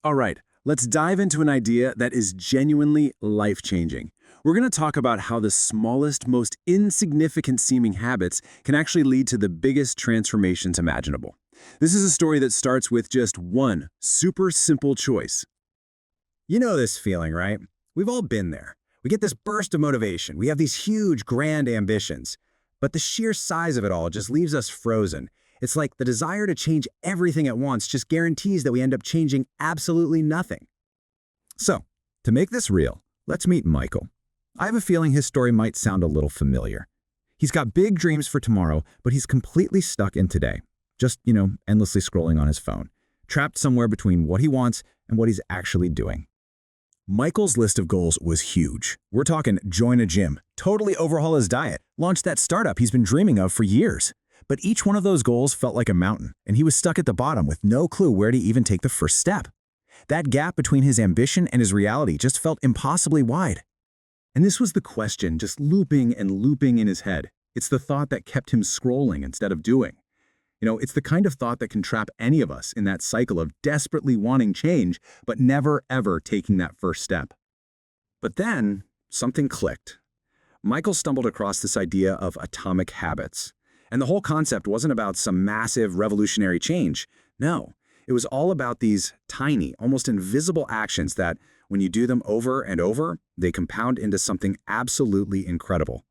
All right, let's dive into an idea that is genuinely life-changing. We're going to talk about how the smallest, most insignificant seeming habits can actually lead to the biggest transformations imaginable. This is a story that starts with just one super simple choice. You know this feeling, right? We've all been there. We get this burst of motivation. We have these huge, grand ambitions. But the sheer size of it all just leaves us frozen. It's like the desire to change everything at once just guarantees that we end up changing absolutely nothing. So, to make this real, let's meet Michael. I have a feeling his story might sound a little familiar. He's got big dreams for tomorrow, but he's completely stuck in today. Just, endlessly scrolling on his phone, trapped somewhere between what he wants and what he's actually doing. Michael's list of goals was huge. We're talking join a gym, totally overhaul his diet, launch that startup he's been dreaming of for years. But each one of those goals felt like a mountain, and he was stuck at the bottom with no clue where to even take the first step. That gap between his ambition and his reality just felt impossibly wide. And this was the question just looping and looping in his head. It's the thought that kept him scrolling instead of doing. It's the kind of thought that can trap any of us in that cycle of desperately wanting change, but never ever taking that first step. But then, something clicked. Michael stumbled across this idea of atomic habits. And the whole concept wasn't about some massive revolutionary change. No, it was all about these tiny, almost invisible actions that, when you do them over and over, they compound into something absolutely incredible.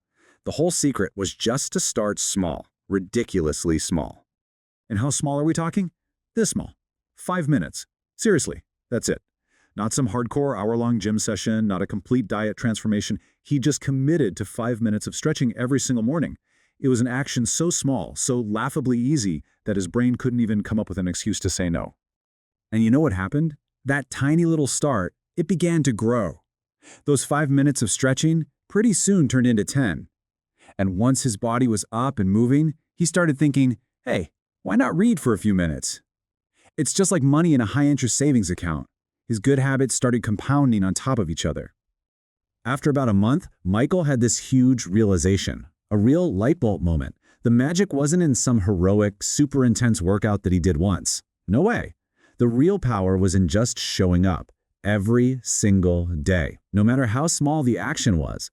The whole secret was just to start small, ridiculously small. And how small are we talking? This small. 5 minutes. Seriously, that's it. Not some hardcore hour-long gym session, not a complete diet transformation. He just committed to 5 minutes of stretching every single morning. It was an action so small, so laughably easy, that his brain couldn't even come up with an excuse to say no. And you know what happened? That tiny little start, it began to grow. Those 5 minutes of stretching pretty soon turned into 10. And once his body was up and moving, he started thinking, hey, why not read for a few minutes? It's just like money in a high-interest savings account. His good habits started compounding on top of each other. After about a month, Michael had this huge realization, a real light bulb moment. The magic wasn't in some heroic, super intense workout that he did once. No way. The real power was in just showing up every single day, no matter how small the action was.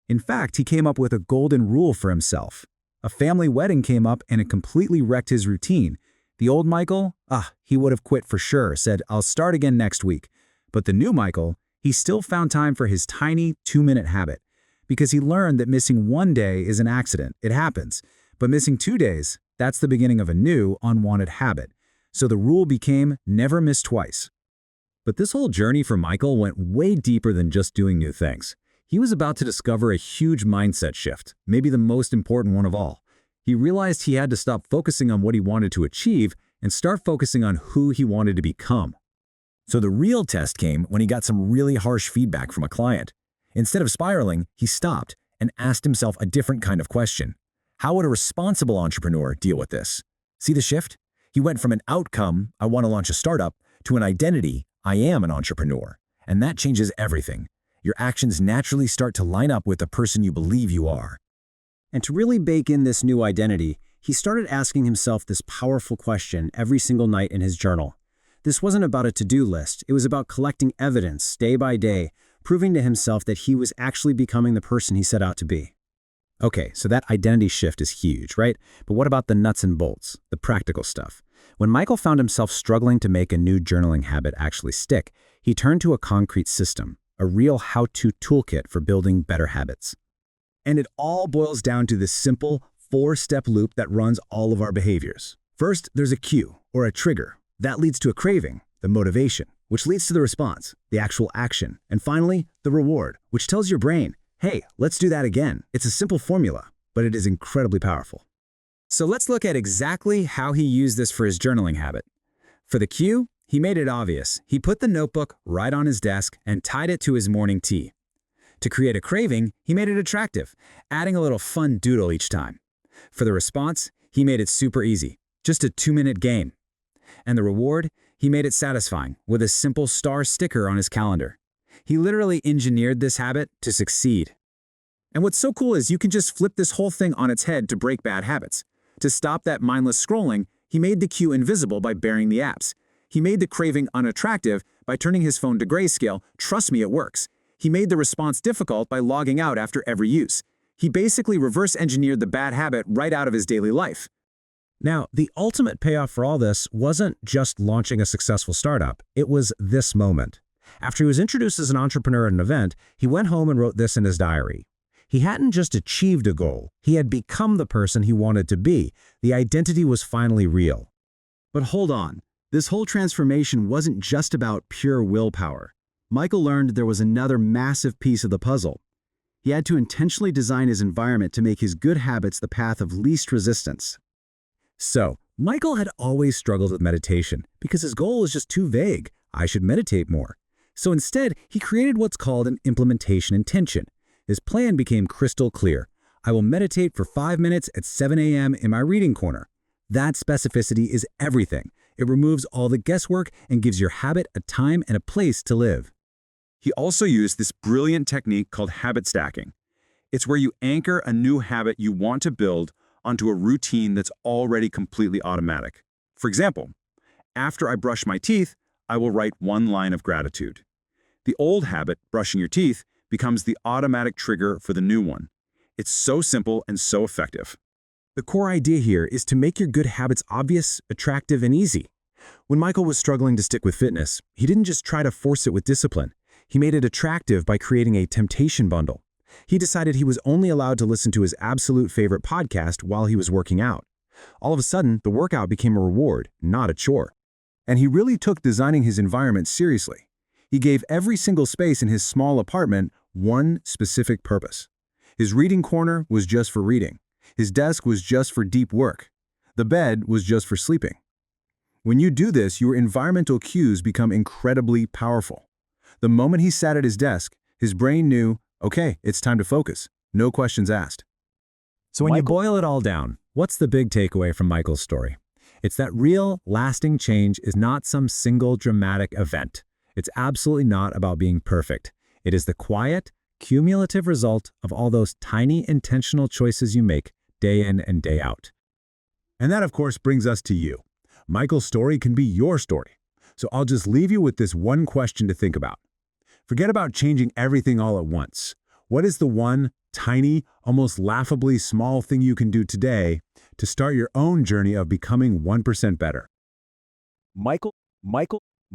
In fact, he came up with a golden rule for himself. A family wedding came up and it completely wrecked his routine. The old Michael, he would have quit for sure, said, I'll start again next week. But the new Michael, he still found time for his tiny 2-minute habit. Because he learned that missing one day is an accident, it happens. But missing 2 days, that's the beginning of a new, unwanted habit. So the rule became never miss twice. But this whole journey for Michael went way deeper than just doing new things. He was about to discover a huge mindset shift, maybe the most important one of all. He realized he had to stop focusing on what he wanted to achieve and start focusing on who he wanted to become. So the real test came when he got some really harsh feedback from a client. Instead of spiraling, he stopped and asked himself a different kind of question. How would a responsible entrepreneur deal with this? See the shift? He went from an outcome, I want to launch a startup, to an identity, I am an entrepreneur. And that changes everything. Your actions naturally start to line up with the person you believe you are. And to really bake in this new identity, he started asking himself this powerful question every single night in his journal. This wasn't about a to-do list. It was about collecting evidence day by day, proving to himself that he was actually becoming the person he set out to be. Okay, so that identity shift is huge, right? But what about the nuts and bolts, the practical stuff? When Michael found himself struggling to make a new journaling habit actually stick, he turned to a concrete system, a real how-to toolkit for building better habits. And it all boils down to this simple 4-step loop that runs all of our behaviors. First, there's a cue, or a trigger. That leads to a craving, the motivation, which leads to the response, the actual action. And finally, the reward, which tells your brain, hey, let's do that again. It's a simple formula, but it is incredibly powerful. So let's look at exactly how he used this for his journaling habit. For the cue, he made it obvious. He put the notebook right on his desk and tied it to his morning tea. To create a craving, he made it attractive, adding a little fun doodle each time. For the response, he made it super easy, just a 2-minute game. And the reward, he made it satisfying with a simple star sticker on his calendar. He literally engineered this habit to succeed. And what's so cool is you can just flip this whole thing on its head to break bad habits. To stop that mindless scrolling, he made the cue invisible by burying the apps. He made the craving unattractive by turning his phone to grayscale. Trust me, it works. He made the response difficult by logging out after every use. He basically reverse engineered the bad habit right out of his daily life. Now, the ultimate payoff for all this wasn't just launching a successful startup. It was this moment. After he was introduced as an entrepreneur at an event, he went home and wrote this in his diary. He hadn't just achieved a goal. He had become the person he wanted to be. The identity was finally real. But hold on. This whole transformation wasn't just about pure willpower. Michael learned there was another massive piece of the puzzle. He had to intentionally design his environment to make his good habits the path of least resistance. So, Michael had always struggled with meditation because his goal was just too vague. I should meditate more. So instead, he created what's called an implementation intention. His plan became crystal clear. I will meditate for 5 minutes at 7 a.m. in my reading corner. That specificity is everything. It removes all the guesswork and gives your habit a time and a place to live. He also used this brilliant technique called habit stacking. It's where you anchor a new habit you want to build onto a routine that's already completely automatic. For example, after I brush my teeth, I will write one line of gratitude. The old habit, brushing your teeth, becomes the automatic trigger for the new one. It's so simple and so effective. The core idea here is to make your good habits obvious, attractive, and easy. When Michael was struggling to stick with fitness, he didn't just try to force it with discipline. He made it attractive by creating a temptation bundle. He decided he was only allowed to listen to his absolute favorite podcast while he was working out. All of a sudden, the workout became a reward, not a chore. And he really took designing his environment seriously. He gave every single space in his small apartment one specific purpose. His reading corner was just for reading. His desk was just for deep work. The bed was just for sleeping. When you do this, your environmental cues become incredibly powerful. The moment he sat at his desk, his brain knew, okay, it's time to focus. No questions asked. So when you boil it all down, what's the big takeaway from Michael's story? It's that real, lasting change is not some single dramatic event. It's absolutely not about being perfect. It is the quiet, cumulative result of all those tiny intentional choices you make day in and day out. And that, of course, brings us to you. Michael's story can be your story. So I'll just leave you with this one question to think about. Forget about changing everything all at once. What is the one tiny, almost laughably small thing you can do today to start your own journey of becoming 1% better? Michael